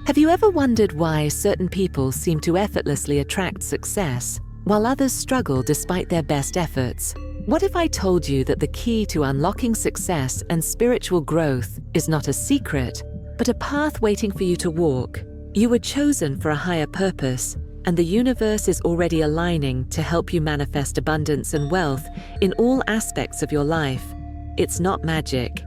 Have you ever wondered why certain people seem to effortlessly attract success, while others struggle despite their best efforts? What if I told you that the key to unlocking success and spiritual growth is not a secret, but a path waiting for you to walk? You were chosen for a higher purpose, and the universe is already aligning to help you manifest abundance and wealth in all aspects of your life. It's not magic.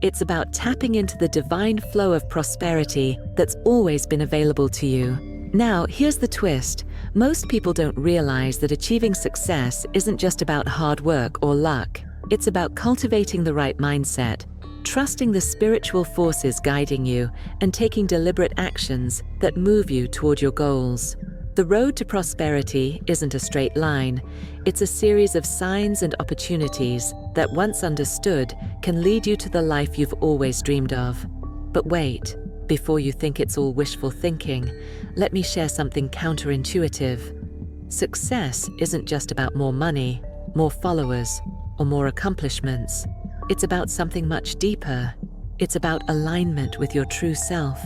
It's about tapping into the divine flow of prosperity that's always been available to you. Now, here's the twist. Most people don't realize that achieving success isn't just about hard work or luck. It's about cultivating the right mindset, trusting the spiritual forces guiding you, and taking deliberate actions that move you toward your goals. The road to prosperity isn't a straight line. It's a series of signs and opportunities that, once understood, can lead you to the life you've always dreamed of. But wait, before you think it's all wishful thinking, let me share something counterintuitive. Success isn't just about more money, more followers, or more accomplishments. It's about something much deeper. It's about alignment with your true self,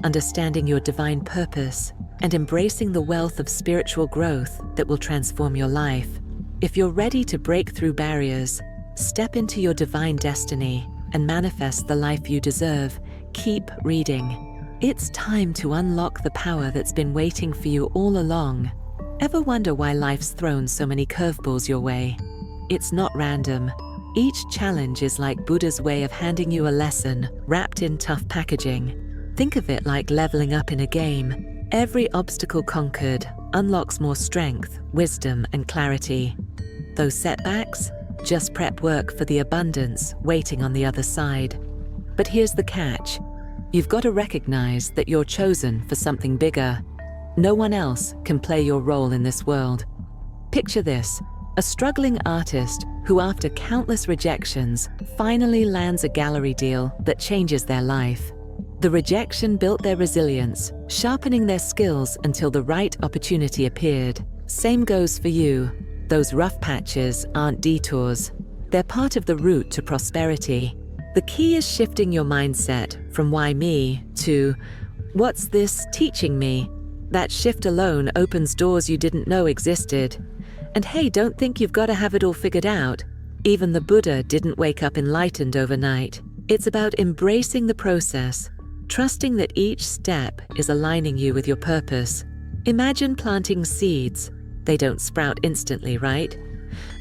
understanding your divine purpose, and embracing the wealth of spiritual growth that will transform your life. If you're ready to break through barriers, step into your divine destiny, and manifest the life you deserve, keep reading. It's time to unlock the power that's been waiting for you all along. Ever wonder why life's thrown so many curveballs your way? It's not random. Each challenge is like Buddha's way of handing you a lesson wrapped in tough packaging. Think of it like leveling up in a game. Every obstacle conquered unlocks more strength, wisdom, and clarity. Those setbacks? Just prep work for the abundance waiting on the other side. But here's the catch. You've got to recognize that you're chosen for something bigger. No one else can play your role in this world. Picture this, a struggling artist who, after countless rejections, finally lands a gallery deal that changes their life. The rejection built their resilience, sharpening their skills until the right opportunity appeared. Same goes for you. Those rough patches aren't detours. They're part of the route to prosperity. The key is shifting your mindset from why me to what's this teaching me? That shift alone opens doors you didn't know existed. And hey, don't think you've got to have it all figured out. Even the Buddha didn't wake up enlightened overnight. It's about embracing the process, trusting that each step is aligning you with your purpose. Imagine planting seeds. They don't sprout instantly, right?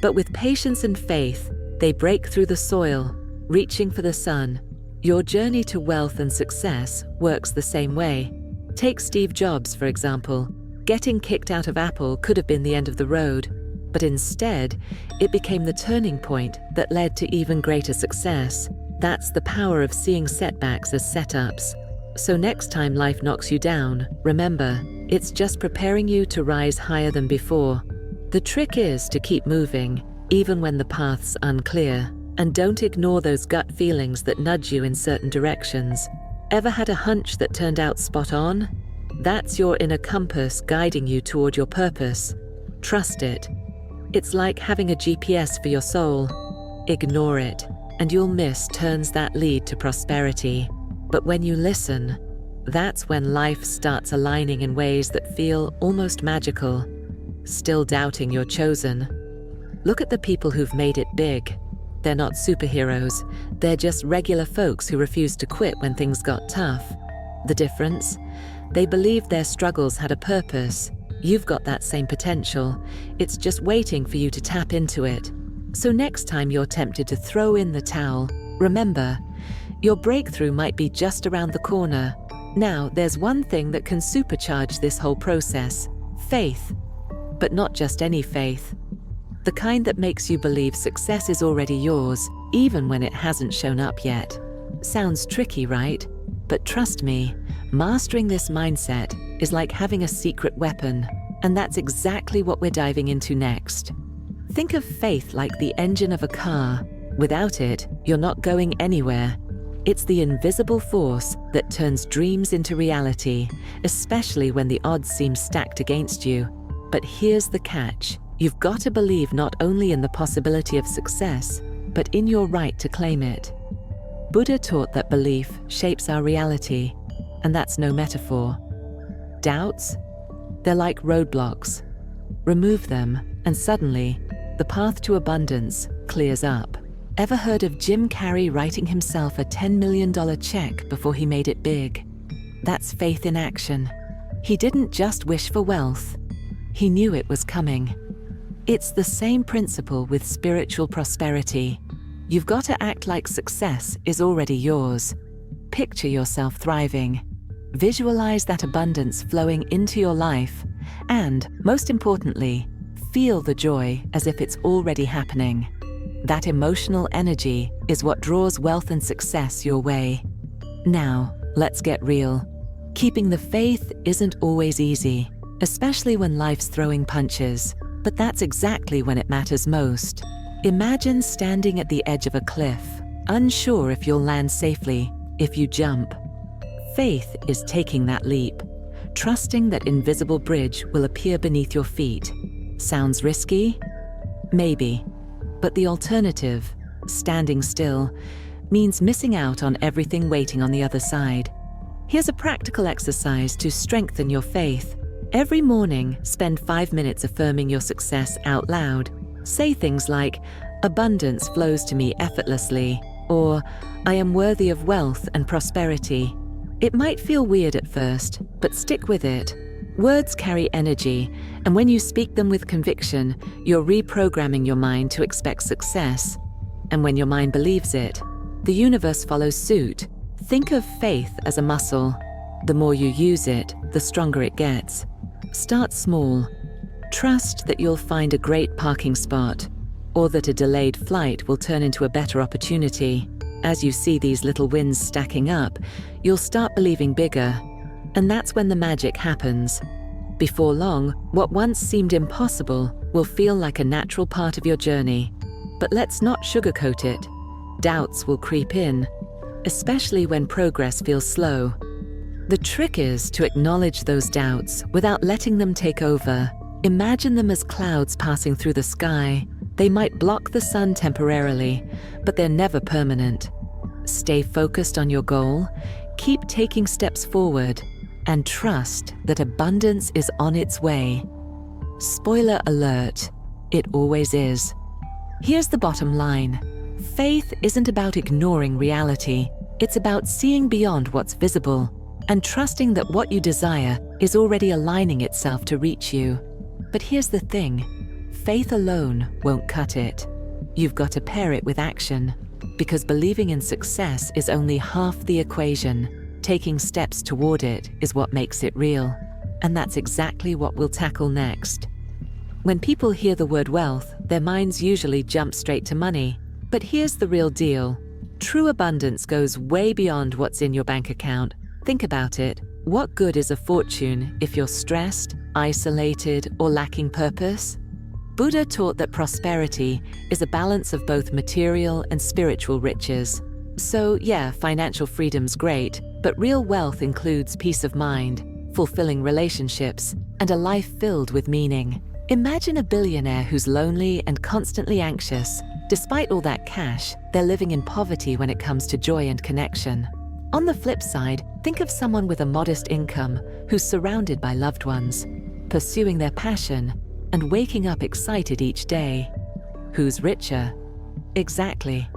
But with patience and faith, they break through the soil, reaching for the sun. Your journey to wealth and success works the same way. Take Steve Jobs, for example. Getting kicked out of Apple could have been the end of the road, but instead, it became the turning point that led to even greater success. That's the power of seeing setbacks as setups. So next time life knocks you down, remember, it's just preparing you to rise higher than before. The trick is to keep moving, even when the path's unclear, and don't ignore those gut feelings that nudge you in certain directions. Ever had a hunch that turned out spot on? That's your inner compass guiding you toward your purpose. Trust it. It's like having a GPS for your soul. Ignore it, and you'll miss turns that lead to prosperity. But when you listen, that's when life starts aligning in ways that feel almost magical. Still doubting you're chosen? Look at the people who've made it big. They're not superheroes. They're just regular folks who refused to quit when things got tough. The difference? They believed their struggles had a purpose. You've got that same potential. It's just waiting for you to tap into it. So next time you're tempted to throw in the towel, remember, your breakthrough might be just around the corner. Now, there's one thing that can supercharge this whole process: faith. But not just any faith. The kind that makes you believe success is already yours, even when it hasn't shown up yet. Sounds tricky, right? But trust me, mastering this mindset is like having a secret weapon, and that's exactly what we're diving into next. Think of faith like the engine of a car. Without it, you're not going anywhere. It's the invisible force that turns dreams into reality, especially when the odds seem stacked against you. But here's the catch. You've got to believe not only in the possibility of success, but in your right to claim it. Buddha taught that belief shapes our reality. And that's no metaphor. Doubts? They're like roadblocks. Remove them, and suddenly, the path to abundance clears up. Ever heard of Jim Carrey writing himself a $10 million check before he made it big? That's faith in action. He didn't just wish for wealth. He knew it was coming. It's the same principle with spiritual prosperity. You've got to act like success is already yours. Picture yourself thriving. Visualize that abundance flowing into your life, and, most importantly, feel the joy as if it's already happening. That emotional energy is what draws wealth and success your way. Now, let's get real. Keeping the faith isn't always easy, especially when life's throwing punches, but that's exactly when it matters most. Imagine standing at the edge of a cliff, unsure if you'll land safely if you jump. Faith is taking that leap, trusting that invisible bridge will appear beneath your feet. Sounds risky? Maybe. But the alternative, standing still, means missing out on everything waiting on the other side. Here's a practical exercise to strengthen your faith. Every morning, spend 5 minutes affirming your success out loud. Say things like, "Abundance flows to me effortlessly," or "I am worthy of wealth and prosperity." It might feel weird at first, but stick with it. Words carry energy, and when you speak them with conviction, you're reprogramming your mind to expect success. And when your mind believes it, the universe follows suit. Think of faith as a muscle. The more you use it, the stronger it gets. Start small. Trust that you'll find a great parking spot, or that a delayed flight will turn into a better opportunity. As you see these little wins stacking up, you'll start believing bigger. And that's when the magic happens. Before long, what once seemed impossible will feel like a natural part of your journey. But let's not sugarcoat it. Doubts will creep in, especially when progress feels slow. The trick is to acknowledge those doubts without letting them take over. Imagine them as clouds passing through the sky. They might block the sun temporarily, but they're never permanent. Stay focused on your goal, keep taking steps forward, and trust that abundance is on its way. Spoiler alert, it always is. Here's the bottom line. Faith isn't about ignoring reality. It's about seeing beyond what's visible and trusting that what you desire is already aligning itself to reach you. But here's the thing. Faith alone won't cut it. You've got to pair it with action, because believing in success is only half the equation. Taking steps toward it is what makes it real. And that's exactly what we'll tackle next. When people hear the word wealth, their minds usually jump straight to money. But here's the real deal. True abundance goes way beyond what's in your bank account. Think about it. What good is a fortune if you're stressed, isolated, or lacking purpose? Buddha taught that prosperity is a balance of both material and spiritual riches. So yeah, financial freedom's great, but real wealth includes peace of mind, fulfilling relationships, and a life filled with meaning. Imagine a billionaire who's lonely and constantly anxious. Despite all that cash, they're living in poverty when it comes to joy and connection. On the flip side, think of someone with a modest income who's surrounded by loved ones, pursuing their passion, and waking up excited each day. Who's richer? Exactly.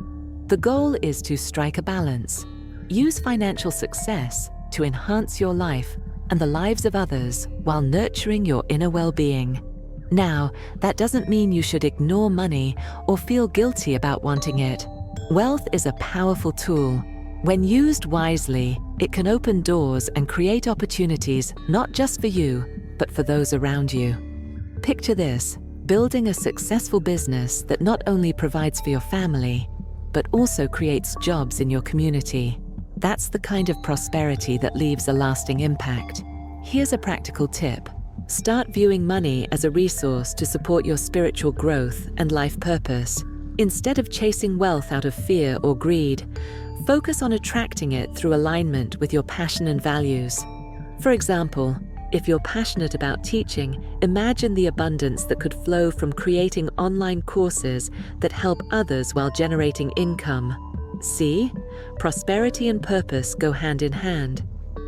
The goal is to strike a balance. Use financial success to enhance your life and the lives of others while nurturing your inner well-being. Now, that doesn't mean you should ignore money or feel guilty about wanting it. Wealth is a powerful tool. When used wisely, it can open doors and create opportunities not just for you, but for those around you. Picture this, building a successful business that not only provides for your family, but also creates jobs in your community. That's the kind of prosperity that leaves a lasting impact. Here's a practical tip. Start viewing money as a resource to support your spiritual growth and life purpose. Instead of chasing wealth out of fear or greed, focus on attracting it through alignment with your passion and values. For example, if you're passionate about teaching, imagine the abundance that could flow from creating online courses that help others while generating income. See? Prosperity and purpose go hand in hand.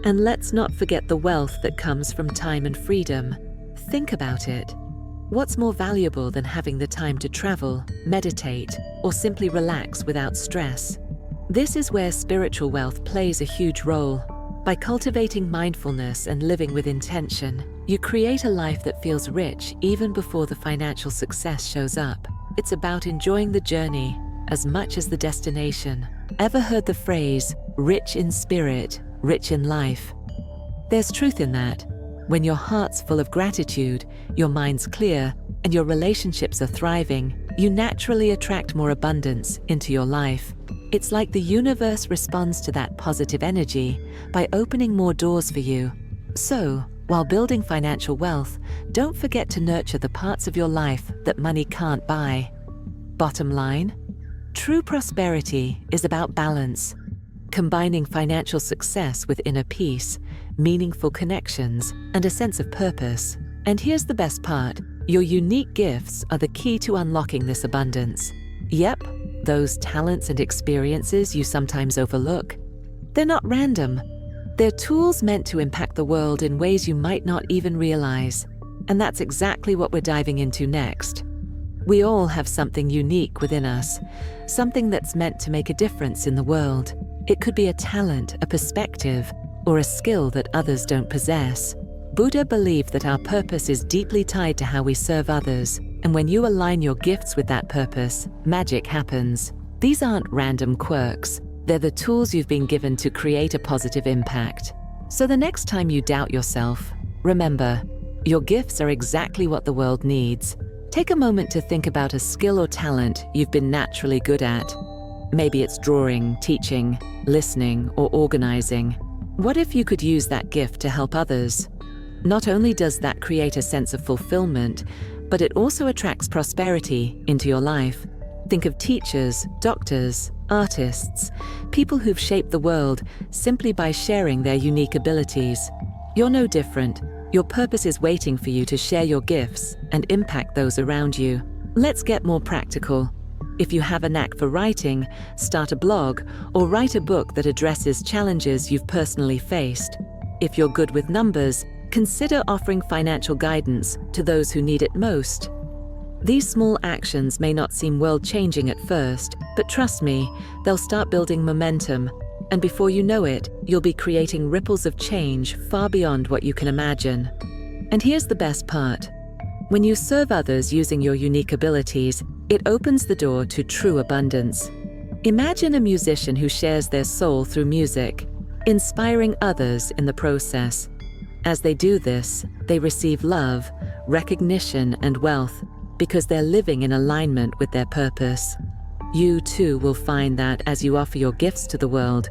And let's not forget the wealth that comes from time and freedom. Think about it. What's more valuable than having the time to travel, meditate, or simply relax without stress? This is where spiritual wealth plays a huge role. By cultivating mindfulness and living with intention, you create a life that feels rich even before the financial success shows up. It's about enjoying the journey as much as the destination. Ever heard the phrase, rich in spirit, rich in life? There's truth in that. When your heart's full of gratitude, your mind's clear, and your relationships are thriving, you naturally attract more abundance into your life. It's like the universe responds to that positive energy by opening more doors for you. So, while building financial wealth, don't forget to nurture the parts of your life that money can't buy. Bottom line, true prosperity is about balance, combining financial success with inner peace, meaningful connections, and a sense of purpose. And here's the best part, your unique gifts are the key to unlocking this abundance. Yep, those talents and experiences you sometimes overlook. They're not random. They're tools meant to impact the world in ways you might not even realize. And that's exactly what we're diving into next. We all have something unique within us, something that's meant to make a difference in the world. It could be a talent, a perspective, or a skill that others don't possess. Buddha believed that our purpose is deeply tied to how we serve others, and when you align your gifts with that purpose, magic happens. These aren't random quirks. They're the tools you've been given to create a positive impact. So the next time you doubt yourself, remember, your gifts are exactly what the world needs. Take a moment to think about a skill or talent you've been naturally good at. Maybe it's drawing, teaching, listening, or organizing. What if you could use that gift to help others? Not only does that create a sense of fulfillment, but it also attracts prosperity into your life. Think of teachers, doctors, artists, people who've shaped the world simply by sharing their unique abilities. You're no different. Your purpose is waiting for you to share your gifts and impact those around you. Let's get more practical. If you have a knack for writing, start a blog or write a book that addresses challenges you've personally faced. If you're good with numbers, consider offering financial guidance to those who need it most. These small actions may not seem world-changing at first, but trust me, they'll start building momentum, and before you know it, you'll be creating ripples of change far beyond what you can imagine. And here's the best part. When you serve others using your unique abilities, it opens the door to true abundance. Imagine a musician who shares their soul through music, inspiring others in the process. As they do this, they receive love, recognition, and wealth because they're living in alignment with their purpose. You too will find that as you offer your gifts to the world,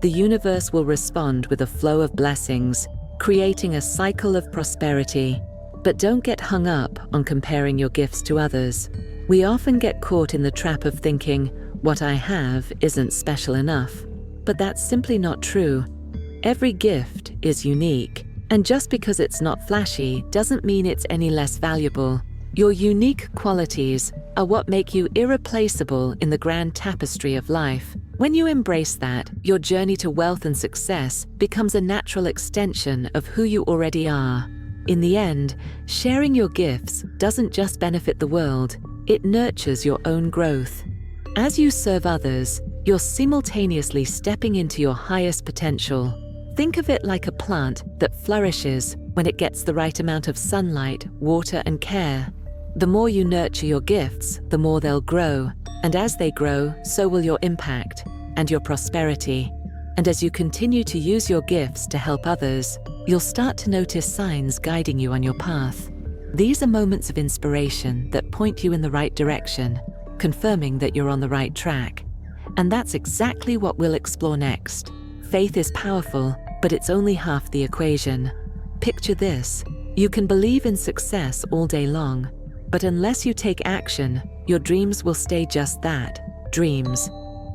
the universe will respond with a flow of blessings, creating a cycle of prosperity. But don't get hung up on comparing your gifts to others. We often get caught in the trap of thinking, what I have isn't special enough. But that's simply not true. Every gift is unique, and just because it's not flashy doesn't mean it's any less valuable. Your unique qualities are what make you irreplaceable in the grand tapestry of life. When you embrace that, your journey to wealth and success becomes a natural extension of who you already are. In the end, sharing your gifts doesn't just benefit the world, it nurtures your own growth. As you serve others, you're simultaneously stepping into your highest potential. Think of it like a plant that flourishes when it gets the right amount of sunlight, water, and care. The more you nurture your gifts, the more they'll grow. And as they grow, so will your impact and your prosperity. And as you continue to use your gifts to help others, you'll start to notice signs guiding you on your path. These are moments of inspiration that point you in the right direction, confirming that you're on the right track. And that's exactly what we'll explore next. Faith is powerful, but it's only half the equation. Picture this. You can believe in success all day long, but unless you take action, your dreams will stay just that, dreams.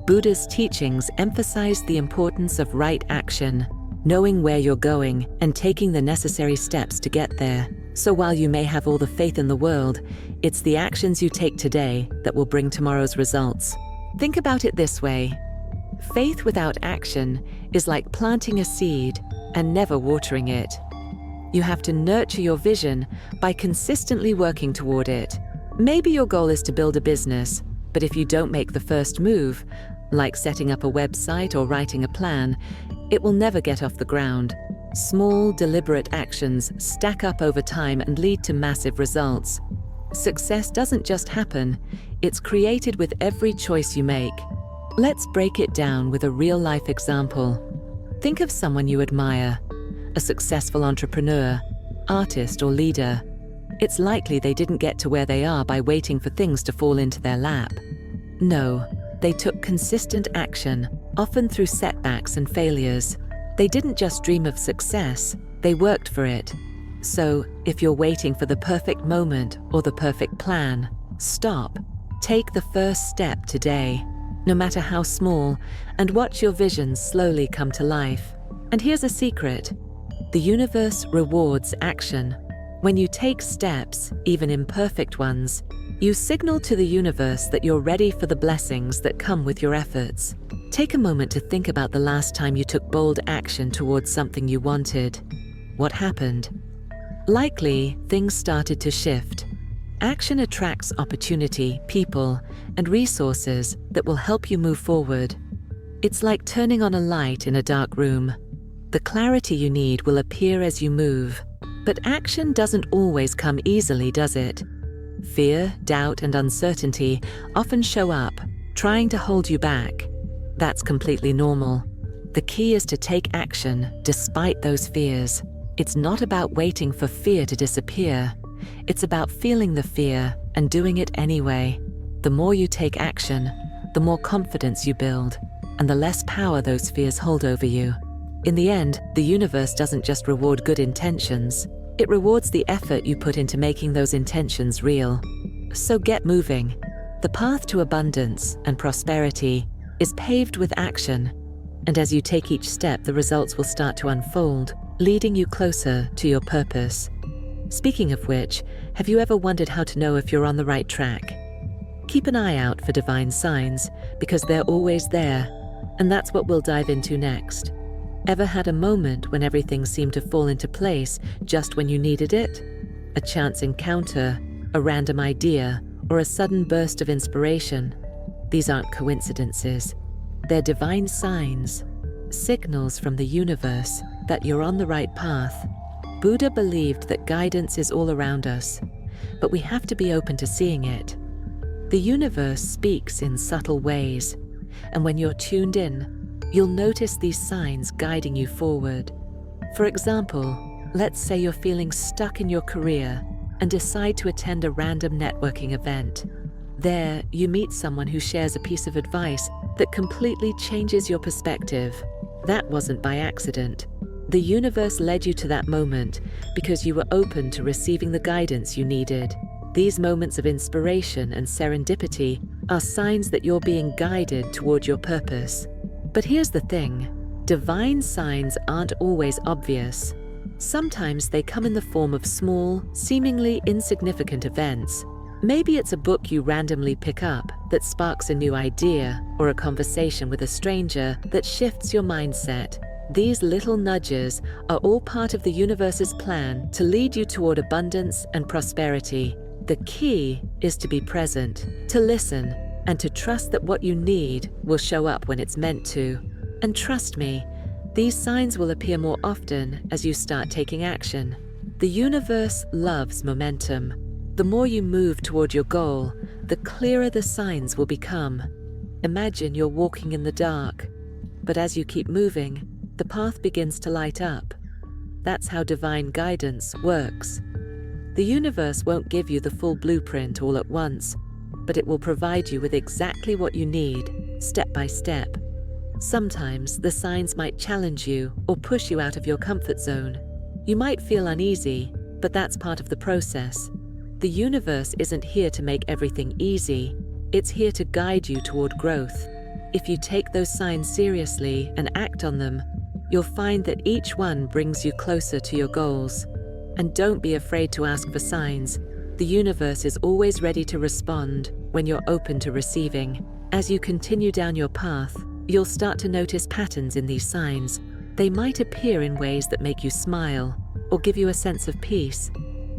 Buddha's teachings emphasize the importance of right action, knowing where you're going and taking the necessary steps to get there. So while you may have all the faith in the world, it's the actions you take today that will bring tomorrow's results. Think about it this way. Faith without action is like planting a seed. and never watering it. You have to nurture your vision by consistently working toward it. Maybe your goal is to build a business, but if you don't make the first move, like setting up a website or writing a plan, it will never get off the ground. Small, deliberate actions stack up over time and lead to massive results. Success doesn't just happen, it's created with every choice you make. Let's break it down with a real-life example. Think of someone you admire, a successful entrepreneur, artist, or leader. It's likely they didn't get to where they are by waiting for things to fall into their lap. No, they took consistent action, often through setbacks and failures. They didn't just dream of success, they worked for it. So, if you're waiting for the perfect moment or the perfect plan, stop. Take the first step today, no matter how small, and watch your vision slowly come to life. And here's a secret. The universe rewards action. When you take steps, even imperfect ones, you signal to the universe that you're ready for the blessings that come with your efforts. Take a moment to think about the last time you took bold action towards something you wanted. What happened? Likely, things started to shift. Action attracts opportunity, people, and resources that will help you move forward. It's like turning on a light in a dark room. The clarity you need will appear as you move. But action doesn't always come easily, does it? Fear, doubt, and uncertainty often show up, trying to hold you back. That's completely normal. The key is to take action despite those fears. It's not about waiting for fear to disappear. It's about feeling the fear and doing it anyway. The more you take action, the more confidence you build, and the less power those fears hold over you. In the end, the universe doesn't just reward good intentions. It rewards the effort you put into making those intentions real. So get moving. The path to abundance and prosperity is paved with action. And as you take each step, the results will start to unfold, leading you closer to your purpose. Speaking of which, have you ever wondered how to know if you're on the right track? Keep an eye out for divine signs, because they're always there. And that's what we'll dive into next. Ever had a moment when everything seemed to fall into place just when you needed it? A chance encounter, a random idea, or a sudden burst of inspiration? These aren't coincidences. They're divine signs, signals from the universe that you're on the right path. Buddha believed that guidance is all around us, but we have to be open to seeing it. The universe speaks in subtle ways, and when you're tuned in, you'll notice these signs guiding you forward. For example, let's say you're feeling stuck in your career and decide to attend a random networking event. There, you meet someone who shares a piece of advice that completely changes your perspective. That wasn't by accident. The universe led you to that moment because you were open to receiving the guidance you needed. These moments of inspiration and serendipity are signs that you're being guided toward your purpose. But here's the thing, divine signs aren't always obvious. Sometimes they come in the form of small, seemingly insignificant events. Maybe it's a book you randomly pick up that sparks a new idea, or a conversation with a stranger that shifts your mindset. These little nudges are all part of the universe's plan to lead you toward abundance and prosperity. The key is to be present, to listen, and to trust that what you need will show up when it's meant to. And trust me, these signs will appear more often as you start taking action. The universe loves momentum. The more you move toward your goal, the clearer the signs will become. Imagine you're walking in the dark, but as you keep moving, the path begins to light up. That's how divine guidance works. The universe won't give you the full blueprint all at once, but it will provide you with exactly what you need, step by step. Sometimes the signs might challenge you or push you out of your comfort zone. You might feel uneasy, but that's part of the process. The universe isn't here to make everything easy. It's here to guide you toward growth. If you take those signs seriously and act on them, you'll find that each one brings you closer to your goals. And don't be afraid to ask for signs. The universe is always ready to respond when you're open to receiving. As you continue down your path, you'll start to notice patterns in these signs, They might appear in ways that make you smile or give you a sense of peace,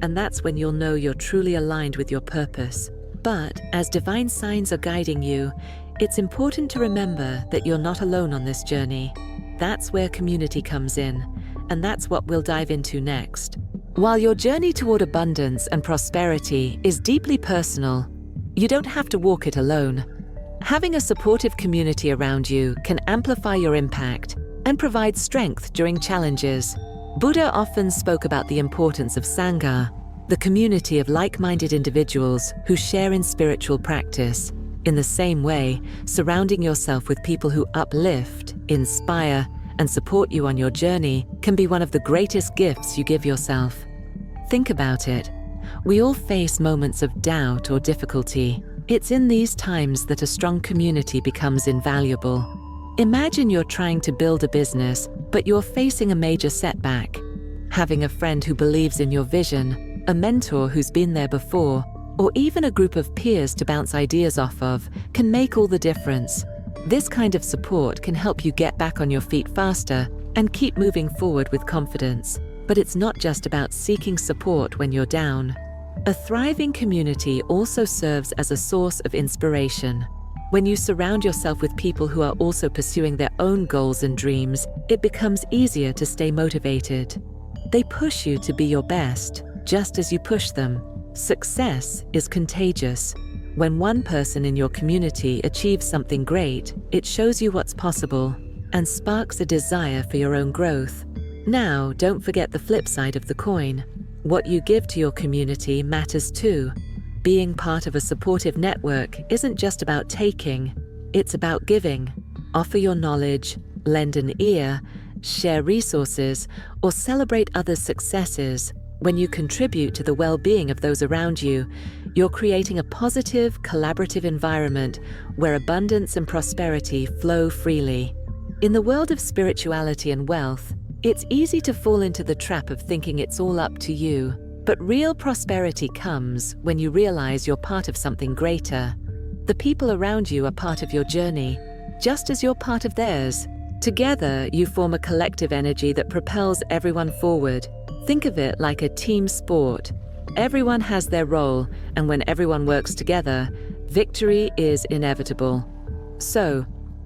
and that's when you'll know you're truly aligned with your purpose. But as divine signs are guiding you, it's important to remember that you're not alone on this journey. That's where community comes in, and that's what we'll dive into next. While your journey toward abundance and prosperity is deeply personal, you don't have to walk it alone. Having a supportive community around you can amplify your impact and provide strength during challenges. Buddha often spoke about the importance of Sangha, the community of like-minded individuals who share in spiritual practice. In the same way, surrounding yourself with people who uplift, inspire, and support you on your journey can be one of the greatest gifts you give yourself. Think about it. We all face moments of doubt or difficulty. It's in these times that a strong community becomes invaluable. Imagine you're trying to build a business, but you're facing a major setback. Having a friend who believes in your vision, a mentor who's been there before, or even a group of peers to bounce ideas off of can make all the difference. This kind of support can help you get back on your feet faster and keep moving forward with confidence. But it's not just about seeking support when you're down. A thriving community also serves as a source of inspiration. When you surround yourself with people who are also pursuing their own goals and dreams, it becomes easier to stay motivated. They push you to be your best, just as you push them. Success is contagious. When one person in your community achieves something great, it shows you what's possible and sparks a desire for your own growth. Now, don't forget the flip side of the coin. What you give to your community matters too. Being part of a supportive network isn't just about taking, it's about giving. Offer your knowledge, lend an ear, share resources, or celebrate others' successes. When you contribute to the well-being of those around you, you're creating a positive, collaborative environment where abundance and prosperity flow freely. In the world of spirituality and wealth, it's easy to fall into the trap of thinking it's all up to you. But real prosperity comes when you realize you're part of something greater. The people around you are part of your journey, just as you're part of theirs. Together, you form a collective energy that propels everyone forward. Think of it like a team sport. Everyone has their role, and when everyone works together, victory is inevitable. So,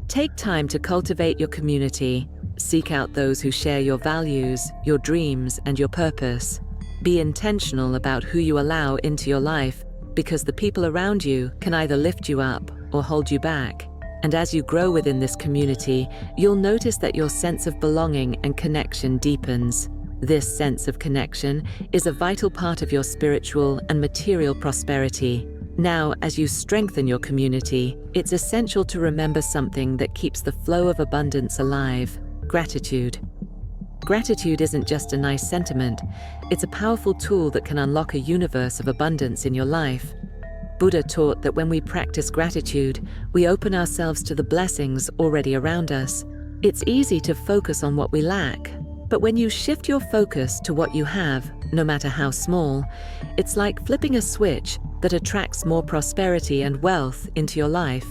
take time to cultivate your community. Seek out those who share your values, your dreams, and your purpose. Be intentional about who you allow into your life, because the people around you can either lift you up or hold you back. And as you grow within this community, you'll notice that your sense of belonging and connection deepens. This sense of connection is a vital part of your spiritual and material prosperity. Now, as you strengthen your community, it's essential to remember something that keeps the flow of abundance alive: gratitude. Gratitude isn't just a nice sentiment, it's a powerful tool that can unlock a universe of abundance in your life. Buddha taught that when we practice gratitude, we open ourselves to the blessings already around us. It's easy to focus on what we lack, but when you shift your focus to what you have, no matter how small, it's like flipping a switch that attracts more prosperity and wealth into your life.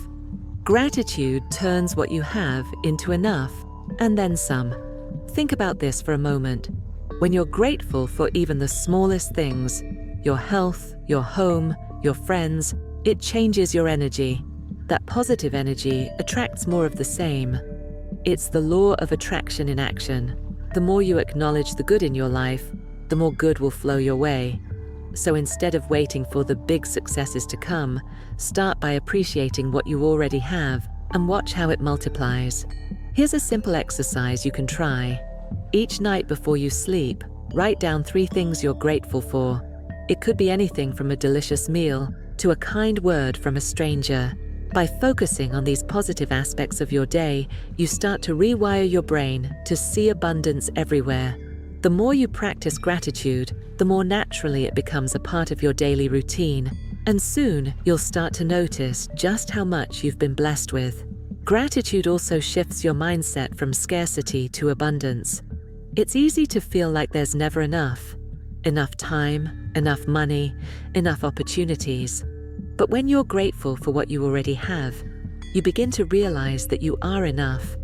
Gratitude turns what you have into enough, and then some. Think about this for a moment. When you're grateful for even the smallest things, your health, your home, your friends, it changes your energy. That positive energy attracts more of the same. It's the law of attraction in action. The more you acknowledge the good in your life, the more good will flow your way. So instead of waiting for the big successes to come, start by appreciating what you already have and watch how it multiplies. Here's a simple exercise you can try. Each night before you sleep, write down 3 things you're grateful for. It could be anything from a delicious meal to a kind word from a stranger. By focusing on these positive aspects of your day, you start to rewire your brain to see abundance everywhere. The more you practice gratitude, the more naturally it becomes a part of your daily routine, and soon you'll start to notice just how much you've been blessed with. Gratitude also shifts your mindset from scarcity to abundance. It's easy to feel like there's never enough. Enough time, enough money, enough opportunities. But when you're grateful for what you already have, you begin to realize that you are enough.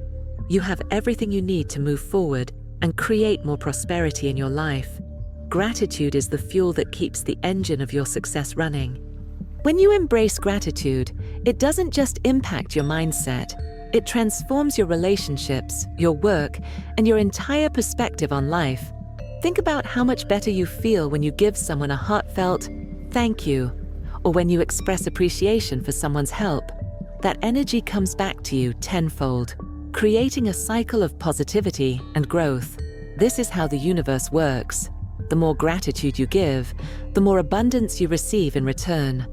you have everything you need to move forward and create more prosperity in your life. Gratitude is the fuel that keeps the engine of your success running. When you embrace gratitude, it doesn't just impact your mindset, it transforms your relationships, your work, and your entire perspective on life. Think about how much better you feel when you give someone a heartfelt thank you, or when you express appreciation for someone's help. That energy comes back to you tenfold, creating a cycle of positivity and growth. This is how the universe works. The more gratitude you give, the more abundance you receive in return.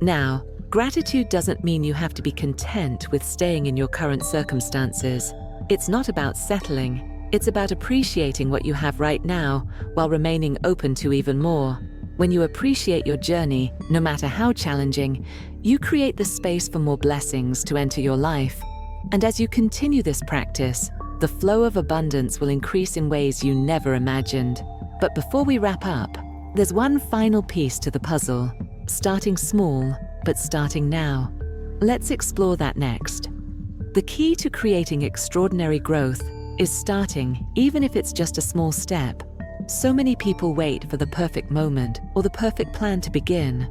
Now, gratitude doesn't mean you have to be content with staying in your current circumstances. It's not about settling. It's about appreciating what you have right now while remaining open to even more. When you appreciate your journey, no matter how challenging, you create the space for more blessings to enter your life. And as you continue this practice, the flow of abundance will increase in ways you never imagined. But before we wrap up, there's one final piece to the puzzle. Starting small, but starting now. Let's explore that next. The key to creating extraordinary growth is starting, even if it's just a small step. So many people wait for the perfect moment or the perfect plan to begin.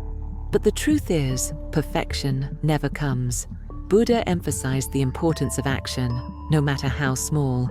But the truth is, perfection never comes. Buddha emphasized the importance of action, no matter how small,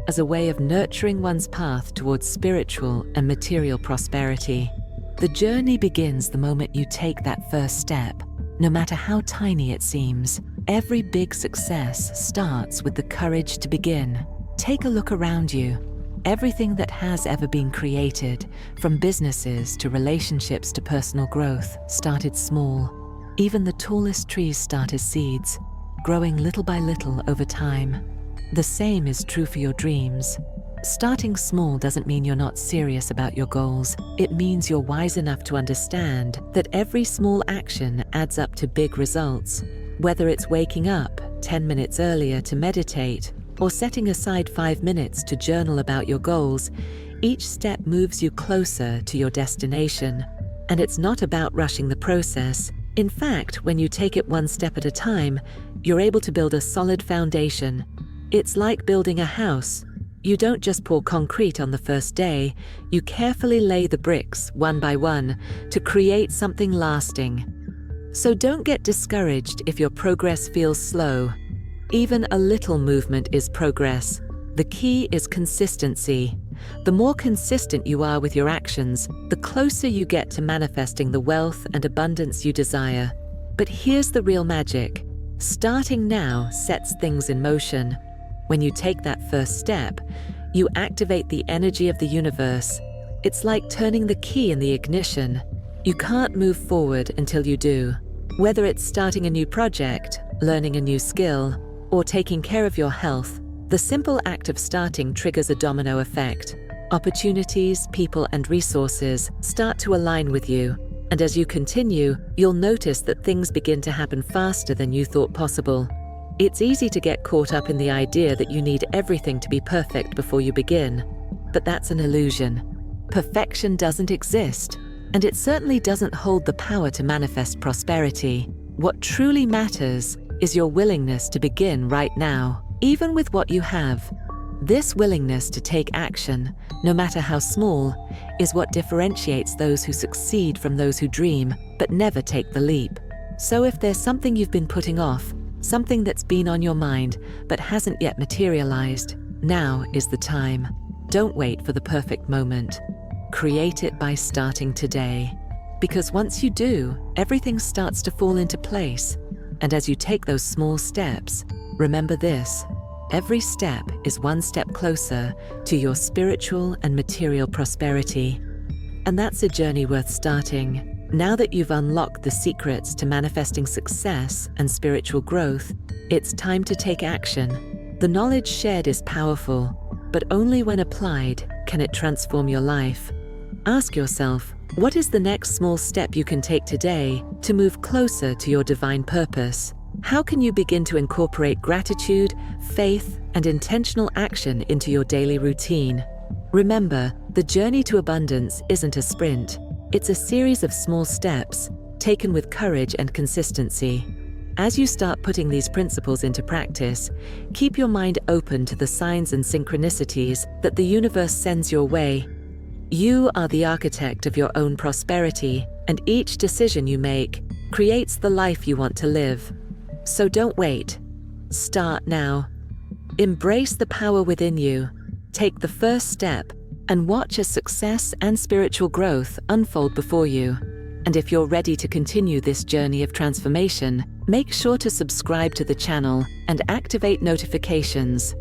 as a way of nurturing one's path towards spiritual and material prosperity. The journey begins the moment you take that first step, no matter how tiny it seems. Every big success starts with the courage to begin. Take a look around you. Everything that has ever been created, from businesses to relationships to personal growth, started small. Even the tallest trees start as seeds, growing little by little over time. The same is true for your dreams. Starting small doesn't mean you're not serious about your goals. It means you're wise enough to understand that every small action adds up to big results. Whether it's waking up 10 minutes earlier to meditate or setting aside 5 minutes to journal about your goals, each step moves you closer to your destination. And it's not about rushing the process. In fact, when you take it one step at a time, you're able to build a solid foundation. It's like building a house. You don't just pour concrete on the first day, you carefully lay the bricks one by one to create something lasting. So don't get discouraged if your progress feels slow. Even a little movement is progress. The key is consistency. The more consistent you are with your actions, the closer you get to manifesting the wealth and abundance you desire. But here's the real magic. Starting now sets things in motion. When you take that first step, you activate the energy of the universe. It's like turning the key in the ignition. You can't move forward until you do. Whether it's starting a new project, learning a new skill, or taking care of your health, the simple act of starting triggers a domino effect. Opportunities, people, and resources start to align with you. And as you continue, you'll notice that things begin to happen faster than you thought possible. It's easy to get caught up in the idea that you need everything to be perfect before you begin. But that's an illusion. Perfection doesn't exist, and it certainly doesn't hold the power to manifest prosperity. What truly matters is your willingness to begin right now, even with what you have. This willingness to take action, no matter how small, is what differentiates those who succeed from those who dream but never take the leap. So if there's something you've been putting off, something that's been on your mind but hasn't yet materialized, now is the time. Don't wait for the perfect moment. Create it by starting today. Because once you do, everything starts to fall into place. And as you take those small steps, remember this: every step is one step closer to your spiritual and material prosperity. And that's a journey worth starting. Now that you've unlocked the secrets to manifesting success and spiritual growth, it's time to take action. The knowledge shared is powerful, but only when applied can it transform your life. Ask yourself, what is the next small step you can take today to move closer to your divine purpose? How can you begin to incorporate gratitude, faith, and intentional action into your daily routine? Remember, the journey to abundance isn't a sprint. It's a series of small steps, taken with courage and consistency. As you start putting these principles into practice, keep your mind open to the signs and synchronicities that the universe sends your way. You are the architect of your own prosperity, and each decision you make creates the life you want to live. So don't wait. Start now. Embrace the power within you. Take the first step and watch as success and spiritual growth unfold before you. And if you're ready to continue this journey of transformation, make sure to subscribe to the channel and activate notifications